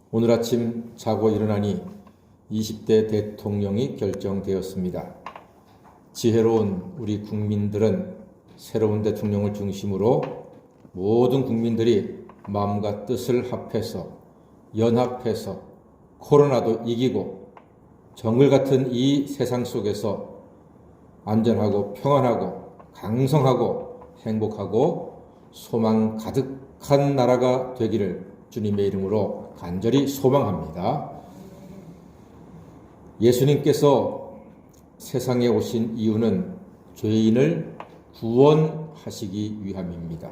오늘 아침 자고 일어나니 20대 대통령이 결정되었습니다. 지혜로운 우리 국민들은 새로운 대통령을 중심으로 모든 국민들이 마음과 뜻을 합해서 연합해서 코로나도 이기고 정글 같은 이 세상 속에서 안전하고 평안하고 강성하고 행복하고 소망 가득한 나라가 되기를 주님의 이름으로 간절히 소망합니다. 예수님께서 세상에 오신 이유는 죄인을 구원하시기 위함입니다.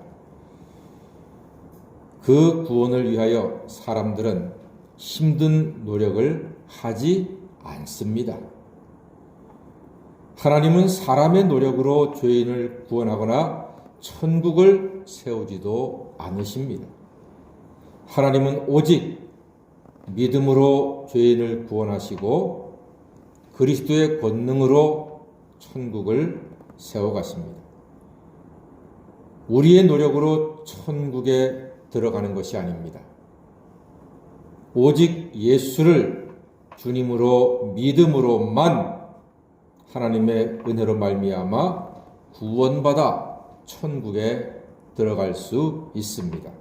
그 구원을 위하여 사람들은 힘든 노력을 하지 않습니다. 하나님은 사람의 노력으로 죄인을 구원하거나 천국을 세우지도 않으십니다. 하나님은 오직 믿음으로 죄인을 구원하시고 그리스도의 권능으로 천국을 세워가십니다. 우리의 노력으로 천국에 들어가는 것이 아닙니다. 오직 예수를 주님으로 믿음으로만 하나님의 은혜로 말미암아 구원받아 천국에 들어갈 수 있습니다.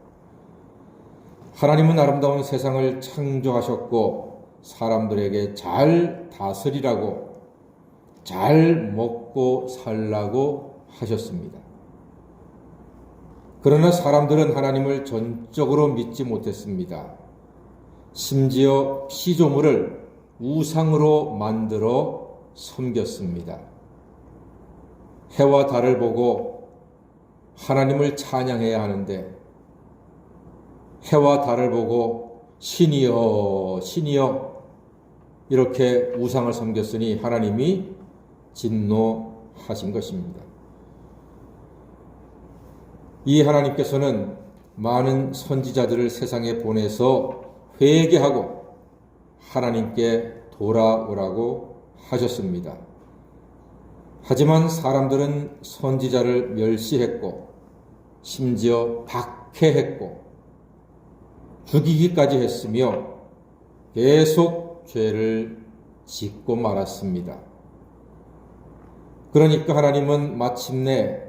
하나님은 아름다운 세상을 창조하셨고 사람들에게 잘 다스리라고 잘 먹고 살라고 하셨습니다. 그러나 사람들은 하나님을 전적으로 믿지 못했습니다. 심지어 피조물을 우상으로 만들어 섬겼습니다. 해와 달을 보고 하나님을 찬양해야 하는데 해와 달을 보고 신이여 신이여 이렇게 우상을 섬겼으니 하나님이 진노하신 것입니다. 이 하나님께서는 많은 선지자들을 세상에 보내서 회개하고 하나님께 돌아오라고 하셨습니다. 하지만 사람들은 선지자를 멸시했고 심지어 박해했고 죽이기까지 했으며 계속 죄를 짓고 말았습니다. 그러니까 하나님은 마침내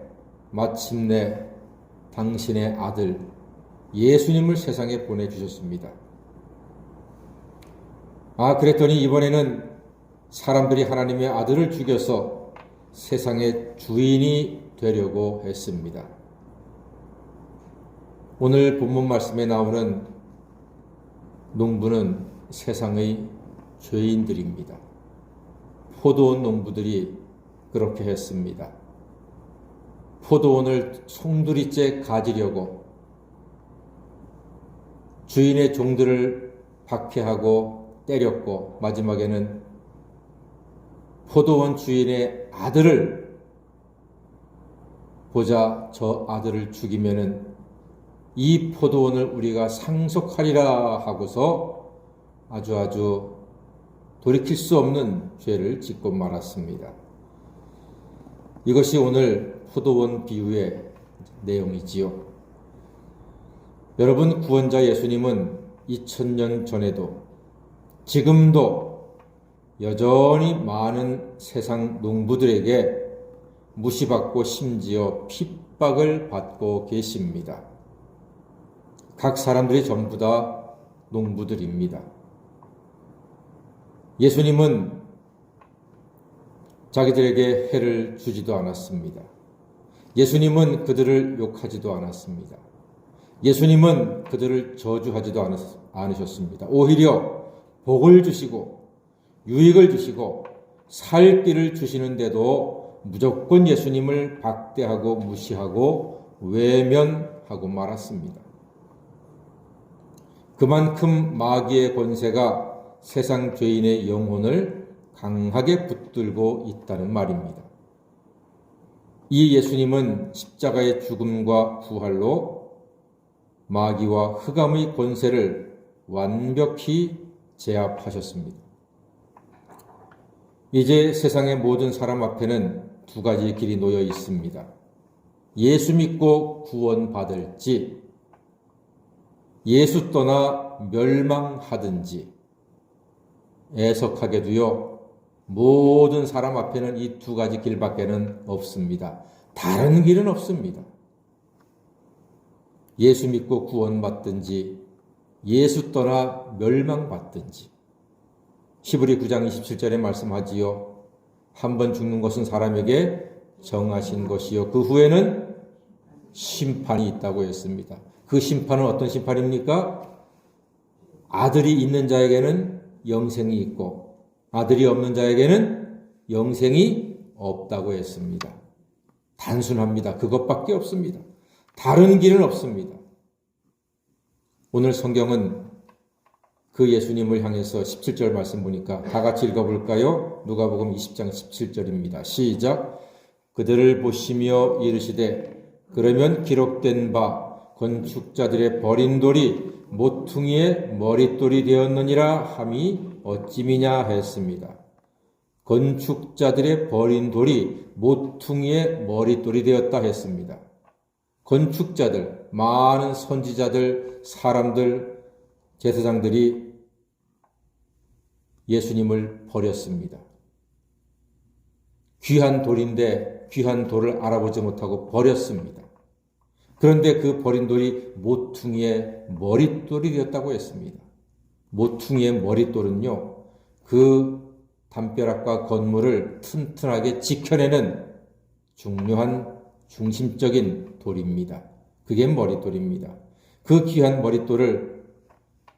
당신의 아들 예수님을 세상에 보내주셨습니다. 그랬더니 이번에는 사람들이 하나님의 아들을 죽여서 세상의 주인이 되려고 했습니다. 오늘 본문 말씀에 나오는 농부는 세상의 죄인들입니다. 포도원 농부들이 그렇게 했습니다. 포도원을 송두리째 가지려고 주인의 종들을 박해하고 때렸고 마지막에는 포도원 주인의 아들을 보자 저 아들을 죽이면은 이 포도원을 우리가 상속하리라 하고서 아주 돌이킬 수 없는 죄를 짓고 말았습니다. 이것이 오늘 포도원 비유의 내용이지요. 여러분, 구원자 예수님은 2000년 전에도 지금도 여전히 많은 세상 농부들에게 무시받고 심지어 핍박을 받고 계십니다. 각 사람들이 전부 다 농부들입니다. 예수님은 자기들에게 해를 주지도 않았습니다. 예수님은 그들을 욕하지도 않았습니다. 예수님은 그들을 저주하지도 않으셨습니다. 오히려 복을 주시고 유익을 주시고 살 길을 주시는데도 무조건 예수님을 박대하고 무시하고 외면하고 말았습니다. 그만큼 마귀의 권세가 세상 죄인의 영혼을 강하게 붙들고 있다는 말입니다. 이 예수님은 십자가의 죽음과 부활로 마귀와 흑암의 권세를 완벽히 제압하셨습니다. 이제 세상의 모든 사람 앞에는 두 가지 길이 놓여 있습니다. 예수 믿고 구원받을지, 예수 떠나 떠나 멸망하든지 애석하게도요, 모든 사람 앞에는 이 두 가지 길밖에는 없습니다. 다른 길은 없습니다. 예수 믿고 구원받든지 예수 떠나 멸망받든지. 히브리 9장 27절에 말씀하지요. 한 번 죽는 것은 사람에게 정하신 것이요 그 후에는 심판이 있다고 했습니다. 그 심판은 어떤 심판입니까? 아들이 있는 자에게는 영생이 있고 아들이 없는 자에게는 영생이 없다고 했습니다. 단순합니다. 그것밖에 없습니다. 다른 길은 없습니다. 오늘 성경은 그 예수님을 향해서 17절 말씀 보니까 다 같이 읽어볼까요? 누가복음 20장 17절입니다. 시작. 그들을 보시며 이르시되 그러면 기록된 바 건축자들의 버린 돌이 모퉁이의 머릿돌이 되었느니라 함이 어찌미냐 했습니다. 건축자들의 버린 돌이 모퉁이의 머릿돌이 되었다 했습니다. 건축자들, 많은 선지자들, 사람들, 제사장들이 예수님을 버렸습니다. 귀한 돌인데 귀한 돌을 알아보지 못하고 버렸습니다. 그런데 그 버린 돌이 모퉁이의 머릿돌이 되었다고 했습니다. 모퉁이의 머릿돌은요, 그 담벼락과 건물을 튼튼하게 지켜내는 중요한 중심적인 돌입니다. 그게 머릿돌입니다. 그 귀한 머릿돌을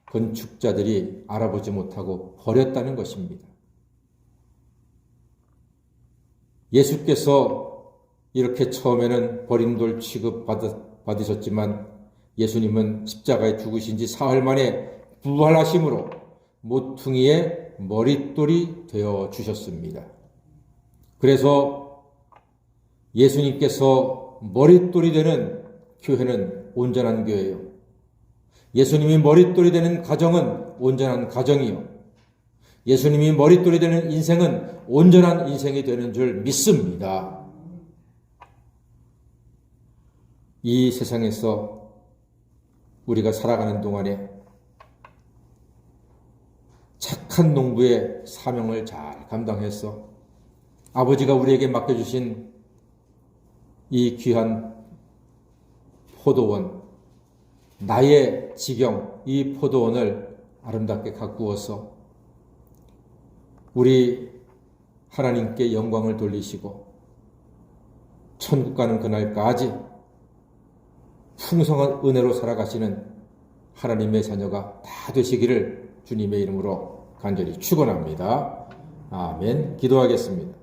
건축자들이 알아보지 못하고 버렸다는 것입니다. 예수께서 이렇게 처음에는 버린 돌 취급 받으셨지만 예수님은 십자가에 죽으신 지 사흘 만에 부활하심으로 모퉁이의 머릿돌이 되어 주셨습니다. 그래서 예수님께서 머릿돌이 되는 교회는 온전한 교회요. 예수님이 머릿돌이 되는 가정은 온전한 가정이요. 예수님이 머릿돌이 되는 인생은 온전한 인생이 되는 줄 믿습니다. 이 세상에서 우리가 살아가는 동안에 착한 농부의 사명을 잘 감당해서 아버지가 우리에게 맡겨주신 이 귀한 포도원, 나의 지경, 이 포도원을 아름답게 가꾸어서 우리 하나님께 영광을 돌리시고 천국 가는 그날까지 풍성한 은혜로 살아가시는 하나님의 자녀가 다 되시기를 주님의 이름으로 간절히 축원합니다. 아멘. 기도하겠습니다.